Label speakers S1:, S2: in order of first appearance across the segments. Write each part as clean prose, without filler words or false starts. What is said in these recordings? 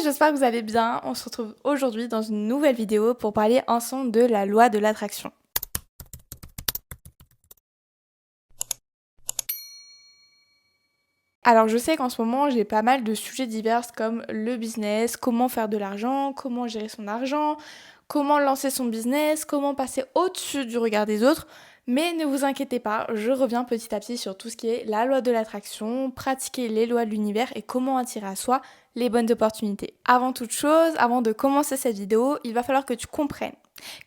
S1: j'espère que vous allez bien. On se retrouve aujourd'hui dans une nouvelle vidéo pour parler ensemble de la loi de l'attraction. Alors je sais qu'en ce moment j'ai pas mal de sujets divers comme le business, comment faire de l'argent, comment gérer son argent, comment lancer son business, comment passer au-dessus du regard des autres. Mais ne vous inquiétez pas, je reviens petit à petit sur tout ce qui est la loi de l'attraction, pratiquer les lois de l'univers et comment attirer à soi les bonnes opportunités. Avant toute chose, avant de commencer cette vidéo, il va falloir que tu comprennes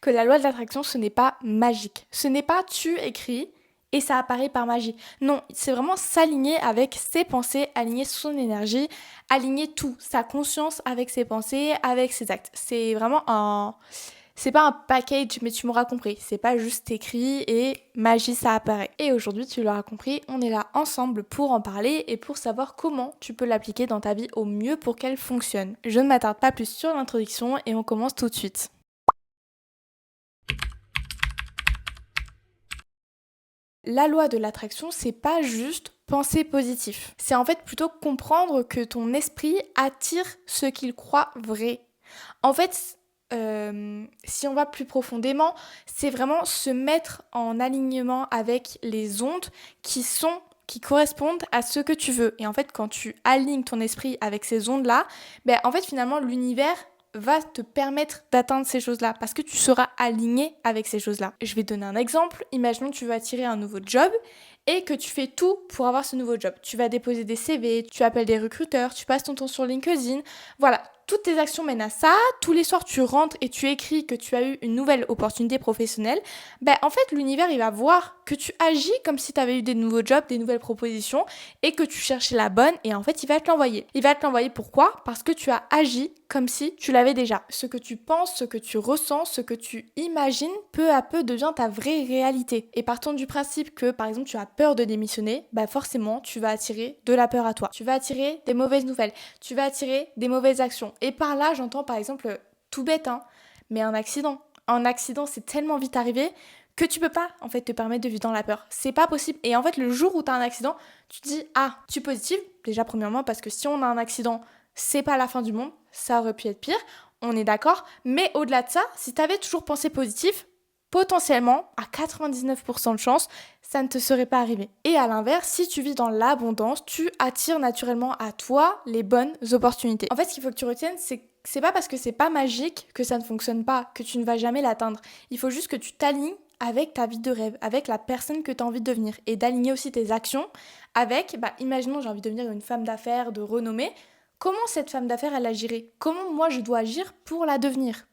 S1: que la loi de l'attraction ce n'est pas magique. Ce n'est pas tu écris et ça apparaît par magie. Non, c'est vraiment s'aligner avec ses pensées, aligner son énergie, aligner tout, sa conscience avec ses pensées, avec ses actes. C'est vraiment un... C'est pas un package, mais tu m'auras compris. C'est pas juste écrit et magie, ça apparaît. Et aujourd'hui, tu l'auras compris, on est là ensemble pour en parler et pour savoir comment tu peux l'appliquer dans ta vie au mieux pour qu'elle fonctionne. Je ne m'attarde pas plus sur l'introduction et on commence tout de suite. La loi de l'attraction, c'est pas juste penser positif. C'est en fait plutôt comprendre que ton esprit attire ce qu'il croit vrai. En fait, si on va plus profondément, c'est vraiment se mettre en alignement avec les ondes qui correspondent à ce que tu veux. Et en fait, quand tu alignes ton esprit avec ces ondes-là, ben en fait finalement l'univers va te permettre d'atteindre ces choses-là parce que tu seras aligné avec ces choses-là. Je vais te donner un exemple. Imaginons que tu veux attirer un nouveau job et que tu fais tout pour avoir ce nouveau job. Tu vas déposer des CV, tu appelles des recruteurs, tu passes ton temps sur LinkedIn. Voilà, toutes tes actions mènent à ça. Tous les soirs, tu rentres et tu écris que tu as eu une nouvelle opportunité professionnelle. Ben, en fait, l'univers, il va voir que tu agis comme si tu avais eu des nouveaux jobs, des nouvelles propositions et que tu cherchais la bonne et en fait, il va te l'envoyer. Il va te l'envoyer pourquoi ? Parce que tu as agi comme si tu l'avais déjà. Ce que tu penses, ce que tu ressens, ce que tu imagines, peu à peu devient ta vraie réalité. Et partons du principe que, par exemple, tu as peur de démissionner, bah forcément, tu vas attirer de la peur à toi. Tu vas attirer des mauvaises nouvelles. Tu vas attirer des mauvaises actions. Et par là, j'entends par exemple, tout bête, hein, mais un accident. Un accident, c'est tellement vite arrivé que tu peux pas en fait te permettre de vivre dans la peur. C'est pas possible. Et en fait, le jour où tu as un accident, tu te dis ah, tu es positive. Déjà premièrement parce que si on a un accident, c'est pas la fin du monde, ça aurait pu être pire. On est d'accord, mais au-delà de ça, si tu avais toujours pensé positif, potentiellement, à 99% de chance, ça ne te serait pas arrivé. Et à l'inverse, si tu vis dans l'abondance, tu attires naturellement à toi les bonnes opportunités. En fait, ce qu'il faut que tu retiennes, c'est pas parce que c'est pas magique que ça ne fonctionne pas, que tu ne vas jamais l'atteindre. Il faut juste que tu t'alignes avec ta vie de rêve, avec la personne que tu as envie de devenir et d'aligner aussi tes actions avec, imaginons j'ai envie de devenir une femme d'affaires de renommée, comment cette femme d'affaires elle agirait ? Comment moi je dois agir pour la devenir ?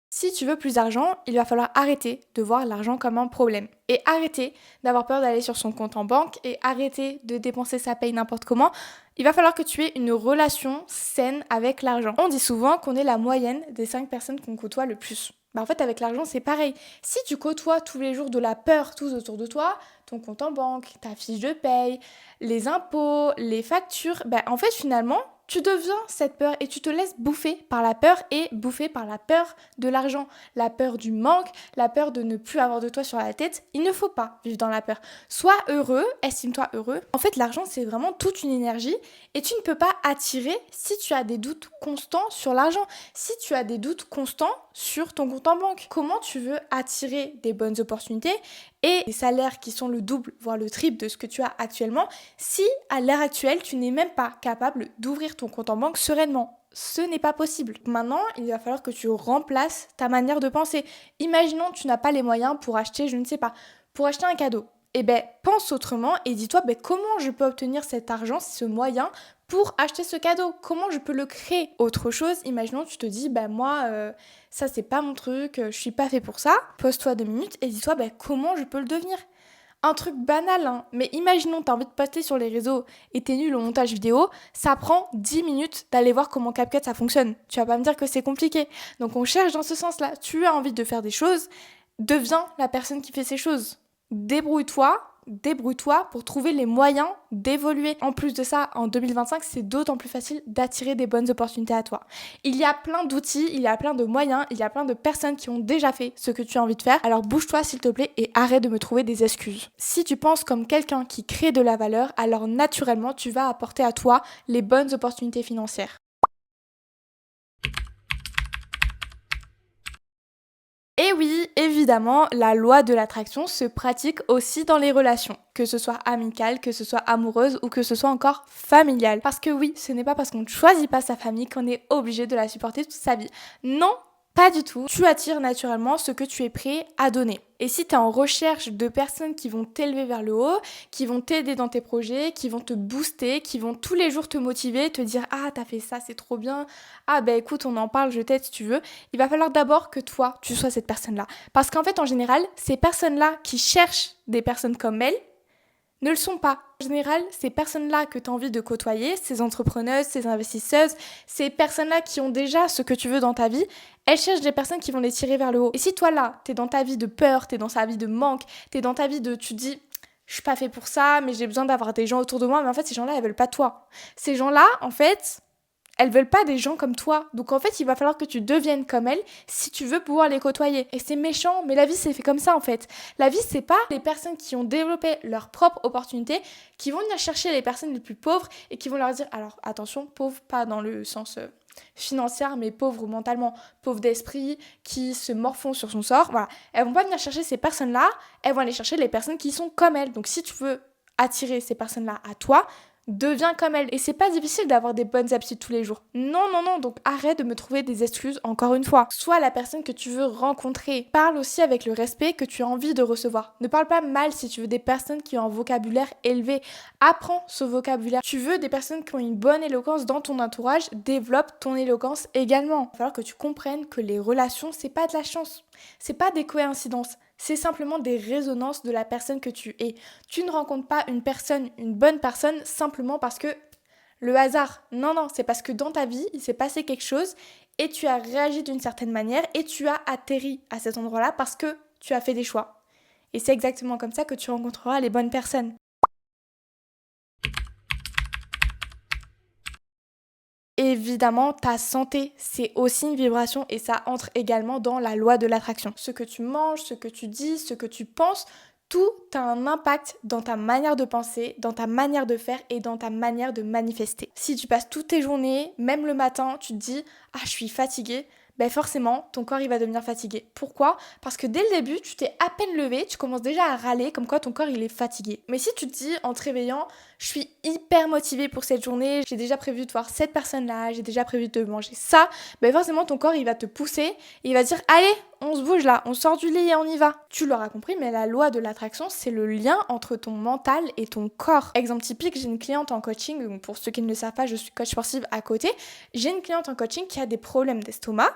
S1: Si tu veux plus d'argent, il va falloir arrêter de voir l'argent comme un problème. Et arrêter d'avoir peur d'aller sur son compte en banque et arrêter de dépenser sa paye n'importe comment. Il va falloir que tu aies une relation saine avec l'argent. On dit souvent qu'on est la moyenne des 5 personnes qu'on côtoie le plus. En fait, avec l'argent, c'est pareil. Si tu côtoies tous les jours de la peur tous autour de toi, ton compte en banque, ta fiche de paye, les impôts, les factures, en fait, finalement, tu deviens cette peur et tu te laisses bouffer par la peur et bouffer par la peur de l'argent, la peur du manque, la peur de ne plus avoir de toi sur la tête. Il ne faut pas vivre dans la peur. Sois heureux, estime-toi heureux. En fait, l'argent, c'est vraiment toute une énergie et tu ne peux pas attirer si tu as des doutes constants sur l'argent, si tu as des doutes constants sur ton compte en banque. Comment tu veux attirer des bonnes opportunités et des salaires qui sont le double, voire le triple de ce que tu as actuellement, si à l'heure actuelle, tu n'es même pas capable d'ouvrir ton compte en banque sereinement. Ce n'est pas possible. Maintenant, il va falloir que tu remplaces ta manière de penser. Imaginons que tu n'as pas les moyens pour acheter, je ne sais pas, pour acheter un cadeau. Pense autrement et dis-toi, comment je peux obtenir cet argent, ce moyen pour acheter ce cadeau ? Comment je peux le créer ? Autre chose, imaginons tu te dis, moi, ça c'est pas mon truc, je suis pas fait pour ça. Pose-toi 2 minutes et dis-toi, comment je peux le devenir ? Un truc banal, hein, mais imaginons t'as envie de poster sur les réseaux et t'es nul au montage vidéo, ça prend 10 minutes d'aller voir comment CapCut ça fonctionne. Tu vas pas me dire que c'est compliqué. Donc on cherche dans ce sens-là. Tu as envie de faire des choses, deviens la personne qui fait ces choses. débrouille-toi pour trouver les moyens d'évoluer. En plus de ça, en 2025, c'est d'autant plus facile d'attirer des bonnes opportunités à toi. Il y a plein d'outils, il y a plein de moyens, il y a plein de personnes qui ont déjà fait ce que tu as envie de faire. Alors bouge-toi s'il te plaît et arrête de me trouver des excuses. Si tu penses comme quelqu'un qui crée de la valeur, alors naturellement, tu vas apporter à toi les bonnes opportunités financières. Et oui, évidemment, la loi de l'attraction se pratique aussi dans les relations, que ce soit amicales, que ce soit amoureuse ou que ce soit encore familiale. Parce que oui, ce n'est pas parce qu'on ne choisit pas sa famille qu'on est obligé de la supporter toute sa vie. Non, pas du tout. Tu attires naturellement ce que tu es prêt à donner. Et si tu es en recherche de personnes qui vont t'élever vers le haut, qui vont t'aider dans tes projets, qui vont te booster, qui vont tous les jours te motiver, te dire «Ah, t'as fait ça, c'est trop bien. Ah, ben écoute, on en parle, je t'aide si tu veux», il va falloir d'abord que toi, tu sois cette personne-là. Parce qu'en fait, en général, ces personnes-là qui cherchent des personnes comme elles, ne le sont pas. En général, ces personnes-là que tu as envie de côtoyer, ces entrepreneuses, ces investisseuses, ces personnes-là qui ont déjà ce que tu veux dans ta vie, elles cherchent des personnes qui vont les tirer vers le haut. Et si toi là, t'es dans ta vie de peur, t'es dans ta vie de manque, t'es dans ta vie de, tu te dis, je suis pas fait pour ça, mais j'ai besoin d'avoir des gens autour de moi, mais en fait, ces gens-là, elles veulent pas toi. Ces gens-là, en fait, elles veulent pas des gens comme toi. Donc en fait, il va falloir que tu deviennes comme elles si tu veux pouvoir les côtoyer. Et c'est méchant, mais la vie c'est fait comme ça en fait. La vie c'est pas les personnes qui ont développé leur propre opportunité qui vont venir chercher les personnes les plus pauvres et qui vont leur dire, alors attention, pauvre pas dans le sens financier, mais pauvre mentalement, pauvre d'esprit, qui se morfond sur son sort. Voilà. Elles vont pas venir chercher ces personnes-là, elles vont aller chercher les personnes qui sont comme elles. Donc si tu veux attirer ces personnes-là à toi, deviens comme elle. Et c'est pas difficile d'avoir des bonnes habitudes tous les jours. Non, non, non, donc arrête de me trouver des excuses encore une fois. Sois la personne que tu veux rencontrer. Parle aussi avec le respect que tu as envie de recevoir. Ne parle pas mal si tu veux des personnes qui ont un vocabulaire élevé. Apprends ce vocabulaire. Tu veux des personnes qui ont une bonne éloquence dans ton entourage, développe ton éloquence également. Il va falloir que tu comprennes que les relations, c'est pas de la chance. C'est pas des coïncidences. C'est simplement des résonances de la personne que tu es. Tu ne rencontres pas une personne, une bonne personne, simplement parce que le hasard. Non, non, c'est parce que dans ta vie, il s'est passé quelque chose et tu as réagi d'une certaine manière et tu as atterri à cet endroit-là parce que tu as fait des choix. Et c'est exactement comme ça que tu rencontreras les bonnes personnes. Évidemment, ta santé, c'est aussi une vibration et ça entre également dans la loi de l'attraction. Ce que tu manges, ce que tu dis, ce que tu penses, tout a un impact dans ta manière de penser, dans ta manière de faire et dans ta manière de manifester. Si tu passes toutes tes journées, même le matin, tu te dis «Ah, je suis fatiguée», ben forcément, ton corps il va devenir fatigué. Pourquoi? Parce que dès le début, tu t'es à peine levé, tu commences déjà à râler comme quoi ton corps il est fatigué. Mais si tu te dis en te réveillant, je suis hyper motivée pour cette journée, j'ai déjà prévu de voir cette personne-là, j'ai déjà prévu de manger ça, ben forcément ton corps il va te pousser et il va dire allez, on se bouge là, on sort du lit et on y va. Tu l'auras compris, mais la loi de l'attraction, c'est le lien entre ton mental et ton corps. Exemple typique, j'ai une cliente en coaching, donc pour ceux qui ne le savent pas, je suis coach sportive à côté. J'ai une cliente en coaching qui a des problèmes d'estomac.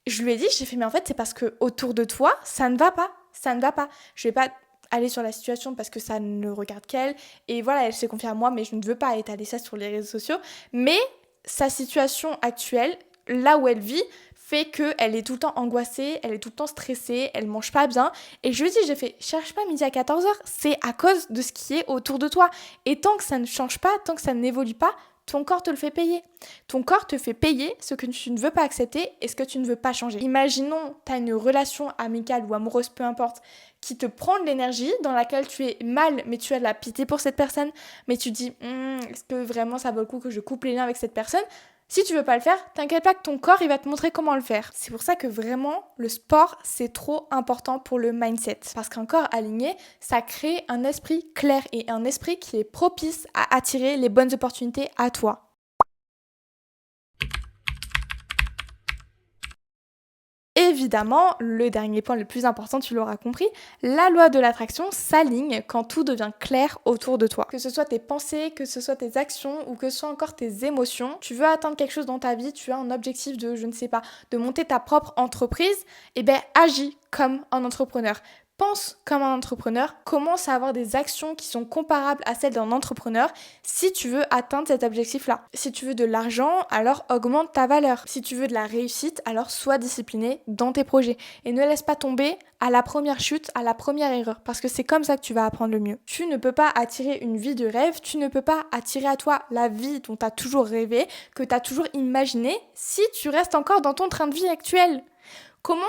S1: Je lui ai dit, j'ai fait, mais en fait, c'est parce que autour de toi, ça ne va pas. Ça ne va pas. Je vais pas aller sur la situation parce que ça ne regarde qu'elle. Et voilà, elle s'est confiée à moi, mais je ne veux pas étaler ça sur les réseaux sociaux. Mais sa situation actuelle, là où elle vit, fait qu'elle est tout le temps angoissée, elle est tout le temps stressée, elle mange pas bien. Et je lui ai dit, j'ai fait, cherche pas midi à 14h, c'est à cause de ce qui est autour de toi. Et tant que ça ne change pas, tant que ça n'évolue pas, ton corps te le fait payer. Ton corps te fait payer ce que tu ne veux pas accepter et ce que tu ne veux pas changer. Imaginons, tu as une relation amicale ou amoureuse, peu importe, qui te prend de l'énergie, dans laquelle tu es mal, mais tu as de la pitié pour cette personne, mais tu te dis, est-ce que vraiment ça vaut le coup que je coupe les liens avec cette personne? Si tu veux pas le faire, t'inquiète pas que ton corps, il va te montrer comment le faire. C'est pour ça que vraiment, le sport, c'est trop important pour le mindset. Parce qu'un corps aligné, ça crée un esprit clair et un esprit qui est propice à attirer les bonnes opportunités à toi. Évidemment, le dernier point le plus important, tu l'auras compris, la loi de l'attraction s'aligne quand tout devient clair autour de toi. Que ce soit tes pensées, que ce soit tes actions ou que ce soit encore tes émotions, tu veux atteindre quelque chose dans ta vie, tu as un objectif de, je ne sais pas, de monter ta propre entreprise, et ben agis comme un entrepreneur. pense comme un entrepreneur, commence à avoir des actions qui sont comparables à celles d'un entrepreneur si tu veux atteindre cet objectif-là. Si tu veux de l'argent, alors augmente ta valeur. Si tu veux de la réussite, alors sois discipliné dans tes projets. Et ne laisse pas tomber à la première chute, à la première erreur, parce que c'est comme ça que tu vas apprendre le mieux. Tu ne peux pas attirer une vie de rêve, tu ne peux pas attirer à toi la vie dont tu as toujours rêvé, que tu as toujours imaginé, si tu restes encore dans ton train de vie actuel. Comment ?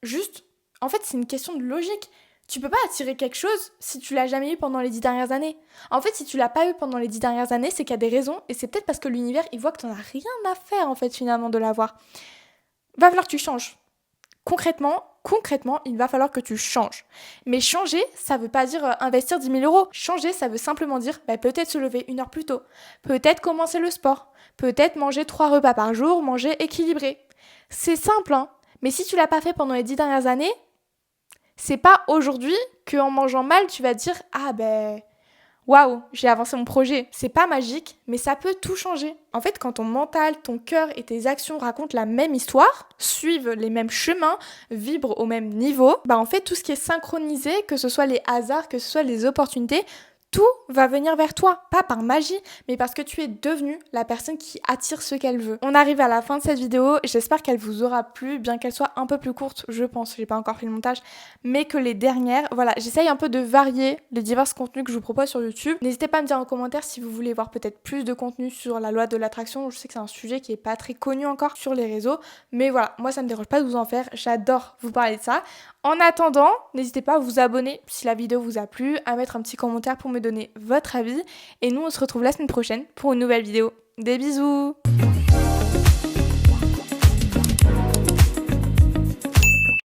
S1: Juste, en fait, c'est une question de logique. Tu peux pas attirer quelque chose si tu l'as jamais eu pendant les 10 dernières années. En fait, si tu l'as pas eu pendant les 10 dernières années, c'est qu'il y a des raisons, et c'est peut-être parce que l'univers, il voit que t'en as rien à faire, en fait, finalement, de l'avoir. Va falloir que tu changes. Concrètement, il va falloir que tu changes. Mais changer, ça veut pas dire investir 10 000 euros. Changer, ça veut simplement dire peut-être se lever 1 heure plus tôt, peut-être commencer le sport, peut-être manger 3 repas par jour, manger équilibré. C'est simple, hein. Mais si tu l'as pas fait pendant les 10 dernières années, c'est pas aujourd'hui qu'en mangeant mal, tu vas dire « Ah waouh, j'ai avancé mon projet ». C'est pas magique, mais ça peut tout changer. En fait, quand ton mental, ton cœur et tes actions racontent la même histoire, suivent les mêmes chemins, vibrent au même niveau, en fait, tout ce qui est synchronisé, que ce soit les hasards, que ce soit les opportunités, tout va venir vers toi, pas par magie, mais parce que tu es devenue la personne qui attire ce qu'elle veut. On arrive à la fin de cette vidéo, j'espère qu'elle vous aura plu, bien qu'elle soit un peu plus courte, je pense, j'ai pas encore fait le montage, mais que les dernières, voilà, j'essaye un peu de varier les divers contenus que je vous propose sur YouTube. N'hésitez pas à me dire en commentaire si vous voulez voir peut-être plus de contenu sur la loi de l'attraction, je sais que c'est un sujet qui est pas très connu encore sur les réseaux, mais voilà, moi ça me dérange pas de vous en faire, j'adore vous parler de ça. En attendant, n'hésitez pas à vous abonner si la vidéo vous a plu, à mettre un petit commentaire pour me donner votre avis. Et nous, on se retrouve la semaine prochaine pour une nouvelle vidéo. Des bisous!